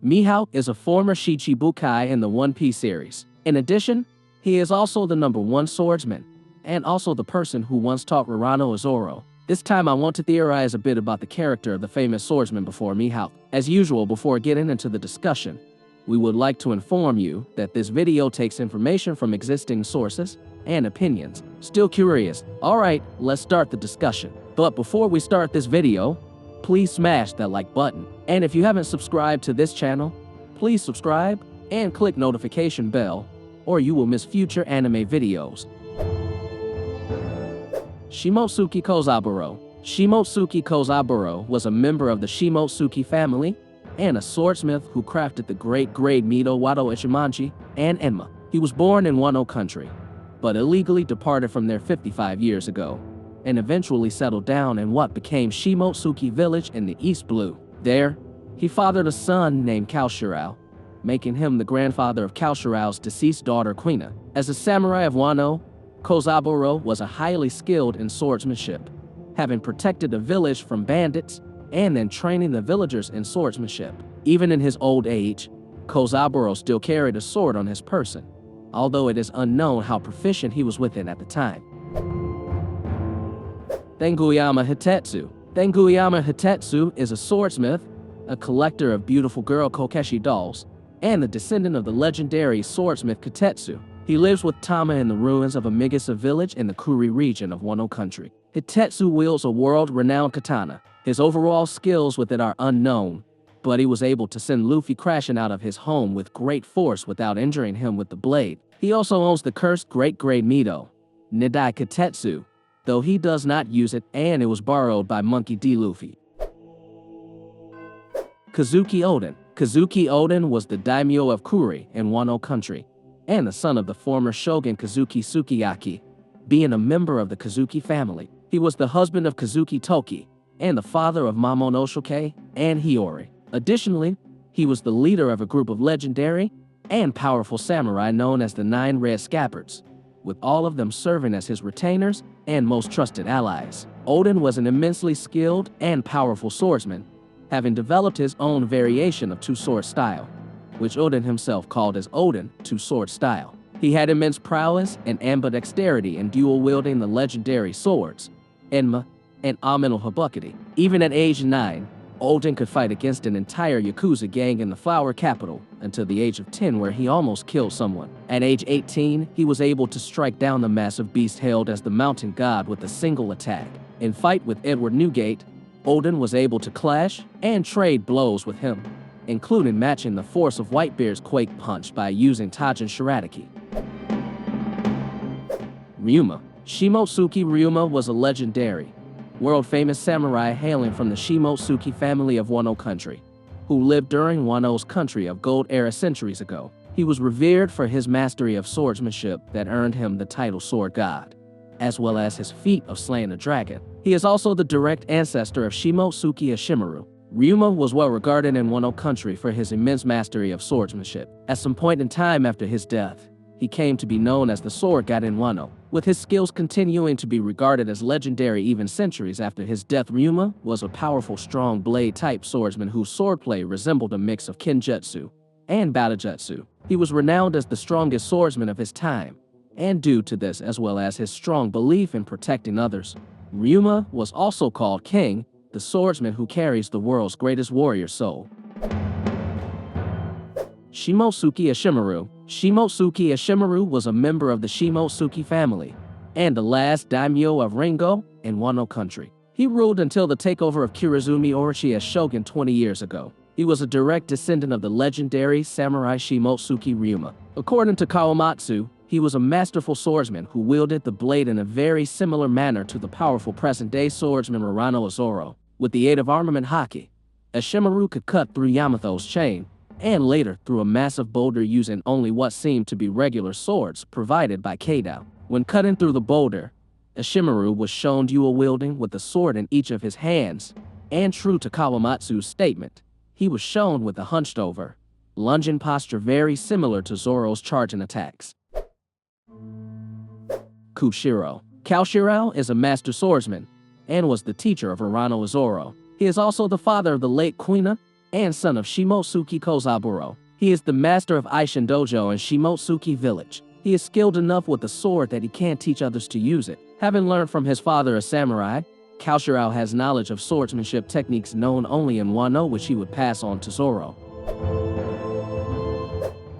Mihawk is a former Shichibukai in the One Piece series. In addition, he is also the #1 swordsman, and also the person who once taught Roronoa Zoro. This time I want to theorize a bit about the character of the famous swordsman before Mihawk. As usual, before getting into the discussion, we would like to inform you that this video takes information from existing sources and opinions. Still curious? Alright, let's start the discussion. But before we start this video, please smash that like button. And if you haven't subscribed to this channel, please subscribe and click notification bell, or you will miss future anime videos. Shimotsuki Kotaburo. Shimotsuki Kotaburo was a member of the Shimotsuki family and a swordsmith who crafted the great Mito Wado Ichimonji and Enma. He was born in Wano country, but illegally departed from there 55 years ago, and eventually settled down in what became Shimotsuki village in the East Blue. There, he fathered a son named Koushiro, making him the grandfather of Koushiro's deceased daughter Quina. As a samurai of Wano, Kotaburo was highly skilled in swordsmanship, having protected the village from bandits and then training the villagers in swordsmanship. Even in his old age, Kotaburo still carried a sword on his person, although it is unknown how proficient he was with it at the time. Tenguyama Hitetsu. Tenguyama Hitetsu is a swordsmith, a collector of beautiful girl Kokeshi dolls, and the descendant of the legendary swordsmith Hitetsu. He lives with Tama in the ruins of a Megasa village in the Kuri region of Wano country. Hitetsu wields a world-renowned katana. His overall skills with it are unknown, but he was able to send Luffy crashing out of his home with great force without injuring him with the blade. He also owns the cursed Great Mito, Nidai Kitetsu, though he does not use it, and it was borrowed by Monkey D. Luffy. Kozuki Oden. Kozuki Oden was the daimyo of Kuri in Wano country, and the son of the former shogun Kozuki Sukiyaki, being a member of the Kozuki family. He was the husband of Kozuki Toki, and the father of Momonosuke and Hiyori. Additionally, he was the leader of a group of legendary and powerful samurai known as the Nine Red Scabbards, with all of them serving as his retainers and most trusted allies. Oden was an immensely skilled and powerful swordsman, having developed his own variation of two-sword style, which Oden himself called as Oden two-sword style. He had immense prowess and ambidexterity in dual-wielding the legendary swords, Enma and Ame Habukati. Even at age 9, Oden could fight against an entire Yakuza gang in the Flower Capital until the age of 10, where he almost killed someone. At age 18, he was able to strike down the massive beast hailed as the Mountain God with a single attack. In fight with Edward Newgate, Oden was able to clash and trade blows with him, including matching the force of Whitebeard's Quake Punch by using Tajin Shirataki. Ryuma. Shimotsuki Ryuma was a legendary, world-famous samurai hailing from the Shimotsuki family of Wano country, who lived during Wano's country of Gold era centuries ago. He was revered for his mastery of swordsmanship that earned him the title Sword God, as well as his feat of slaying a dragon. He is also the direct ancestor of Shimotsuki Ushimaru. Ryuma was well regarded in Wano country for his immense mastery of swordsmanship. At some point in time after his death, he came to be known as the Sword God in Wano, with his skills continuing to be regarded as legendary even centuries after his death. Ryuma was a powerful, strong blade-type swordsman whose swordplay resembled a mix of Kenjutsu and Batojutsu. He was renowned as the strongest swordsman of his time, and due to this, as well as his strong belief in protecting others, Ryuma was also called King, the swordsman who carries the world's greatest warrior soul. Shimotsuki Ushimaru. Shimotsuki Ushimaru was a member of the Shimotsuki family and the last daimyo of Ringo in Wano country. He ruled until the takeover of Kirizumi Orochi as shogun 20 years ago. He was a direct descendant of the legendary samurai Shimotsuki Ryuma. According to Kawamatsu, he was a masterful swordsman who wielded the blade in a very similar manner to the powerful present-day swordsman Roronoa Zoro. With the aid of armament haki, Ushimaru could cut through Yamato's chain, and later through a massive boulder using only what seemed to be regular swords provided by Kado. When cutting through the boulder, Ushimaru was shown dual-wielding with a sword in each of his hands, and true to Kawamatsu's statement, he was shown with a hunched-over, lunging posture very similar to Zoro's charging attacks. Koushiro. Koushiro is a master swordsman, and was the teacher of Roronoa Zoro. He is also the father of the late Quina and son of Shimotsuki Kotaburo. He is the master of Aishin Dojo in Shimotsuki village. He is skilled enough with the sword that he can't teach others to use it. Having learned from his father a samurai, Koushiro has knowledge of swordsmanship techniques known only in Wano, which he would pass on to Zoro.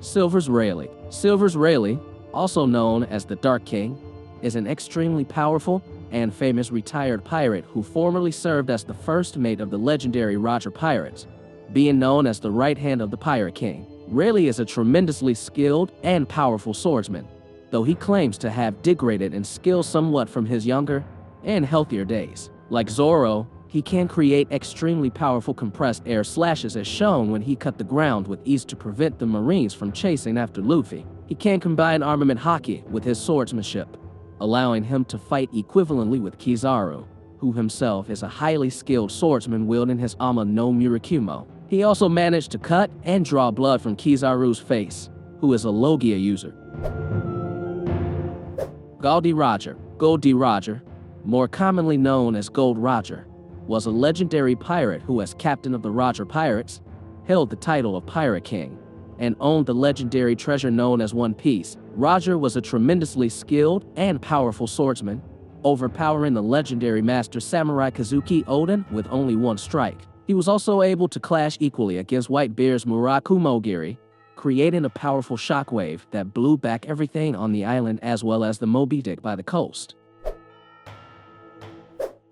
Silver's Rayleigh. Silver's Rayleigh, also known as the Dark King, is an extremely powerful and famous retired pirate who formerly served as the first mate of the legendary Roger pirates, being known as the right hand of the Pirate King. Rayleigh is a tremendously skilled and powerful swordsman, though he claims to have degraded in skill somewhat from his younger and healthier days. Like Zoro, he can create extremely powerful compressed air slashes as shown when he cut the ground with ease to prevent the Marines from chasing after Luffy. He can combine armament haki with his swordsmanship, allowing him to fight equivalently with Kizaru, who himself is a highly skilled swordsman wielding his Ama no Murakumo. He also managed to cut and draw blood from Kizaru's face, who is a Logia user. Gol D Roger. Gol D Roger, more commonly known as Gol Roger, was a legendary pirate who, as captain of the Roger Pirates, held the title of Pirate King and owned the legendary treasure known as One Piece. Roger was a tremendously skilled and powerful swordsman, overpowering the legendary master samurai Kozuki Oden with only one strike. He was also able to clash equally against Whitebeard's Murakumo Giri, creating a powerful shockwave that blew back everything on the island as well as the Moby Dick by the coast.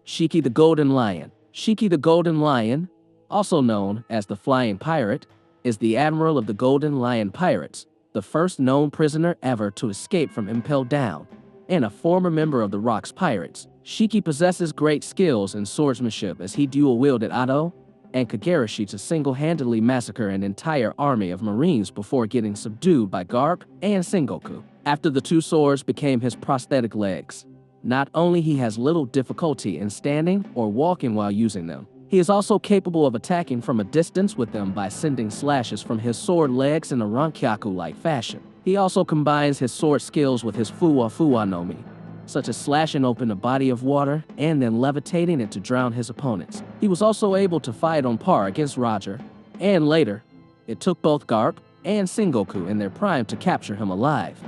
Shiki the Golden Lion. Shiki the Golden Lion, also known as the Flying Pirate, is the admiral of the Golden Lion Pirates, the first known prisoner ever to escape from Impel Down, and a former member of the Rocks Pirates. Shiki possesses great skills in swordsmanship as he dual-wielded Ado and Kagerashi to single-handedly massacre an entire army of Marines before getting subdued by Garp and Sengoku. After the two swords became his prosthetic legs, not only he has little difficulty in standing or walking while using them, he is also capable of attacking from a distance with them by sending slashes from his sword legs in a Rankyaku-like fashion. He also combines his sword skills with his Fuwa no Mi, such as slashing open a body of water and then levitating it to drown his opponents. He was also able to fight on par against Roger, and later, it took both Garp and Sengoku in their prime to capture him alive.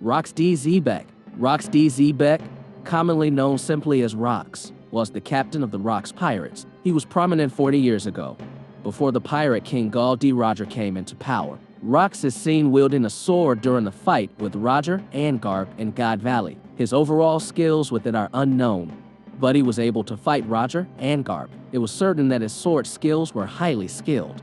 Rox D Xebec. Rox D Xebec, commonly known simply as Rox, was the captain of the Rocks Pirates. He was prominent 40 years ago, before the Pirate King Gol D Roger came into power. Rox is seen wielding a sword during the fight with Roger and Garp in God Valley. His overall skills with it are unknown, but he was able to fight Roger and Garp. It was certain that his sword skills were highly skilled.